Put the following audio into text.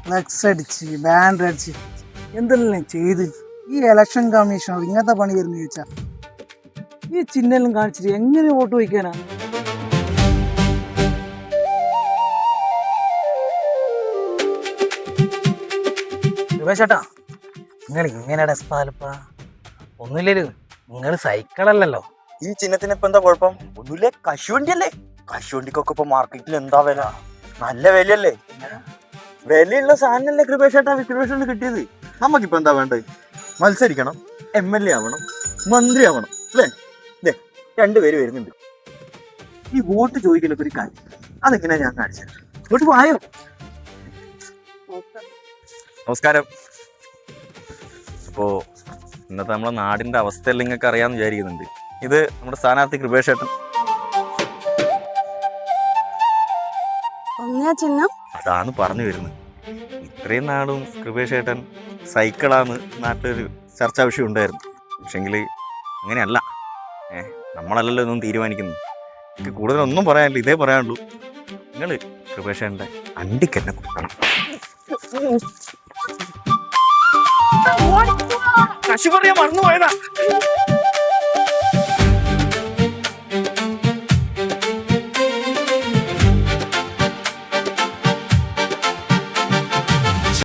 Flex അടിച്ച് band അടിച്ച് എന്തെല്ലാം ചെയ്ത് ഈ ഇലക്ഷൻ കമ്മീഷണർ ഇങ്ങനത്തെ പണി വരുന്ന ചോദിച്ചാൽ ഈ ചിഹ്നെല്ലാം കാണിച്ചിട്ട് എങ്ങനെ വോട്ട് വയ്ക്കാനാ? ചേട്ടാ നിങ്ങൾ ഇങ്ങനെ ഡെസ്പാലപ്പാ ഒന്നുമില്ലല്ലോ, നിങ്ങൾ സൈക്കിളല്ലല്ലോ. ഈ ചിഹ്നത്തിന് ഇപ്പൊ എന്താ കുഴപ്പം? ഒന്നുമില്ലേ, കശുവണ്ടി അല്ലേ. കശുവണ്ടിക്കൊക്കെ ഇപ്പൊ മാർക്കറ്റിൽ എന്താ വില? നല്ല വിലയല്ലേ. വിലയുള്ള സാധനല്ലേ കൃപേഷേട്ടാ കൃപേഷന് കിട്ടിയത്. നമുക്കിപ്പോ എന്താ വേണ്ടത്? മത്സരിക്കണം, MLA ആവണം, മന്ത്രി ആവണം അല്ലേ? ഇതേ 2 പേര് വരുന്നുണ്ട്. ഈ വോട്ട് ചോദിക്കലൊക്കെ ഒരു കാര്യം, അതെങ്ങനെയാ ഞാൻ കാണിച്ചത്. വോട്ട് പോയോ? നമസ്കാരം. അപ്പോൾ ഇന്നത്തെ നമ്മുടെ നാടിൻ്റെ അവസ്ഥയെല്ലാം നിങ്ങൾക്ക് അറിയാമെന്ന് വിചാരിക്കുന്നുണ്ട്. ഇത് നമ്മുടെ സ്ഥാനാർത്ഥി കൃപേഷേട്ടൻ. ചിഹ്നം അതാണ് പറഞ്ഞു വരുന്നത്. ഇത്രയും നാളും കൃപേഷേട്ടൻ സൈക്കിളാന്ന് നാട്ടിലൊരു ചർച്ചാ വിഷയം ഉണ്ടായിരുന്നു. പക്ഷെങ്കിൽ അങ്ങനെയല്ല. നമ്മളല്ലല്ലോ ഒന്നും തീരുമാനിക്കുന്നത്. എനിക്ക് കൂടുതലൊന്നും പറയാനില്ല, ഇതേ പറയാനുള്ളൂ. നിങ്ങൾ കൃപേഷേട്ടൻ്റെ അണ്ടിക്കെന്നെ കൊടുക്കണം. കശു പറയാൻ മറന്നുപോയതാ.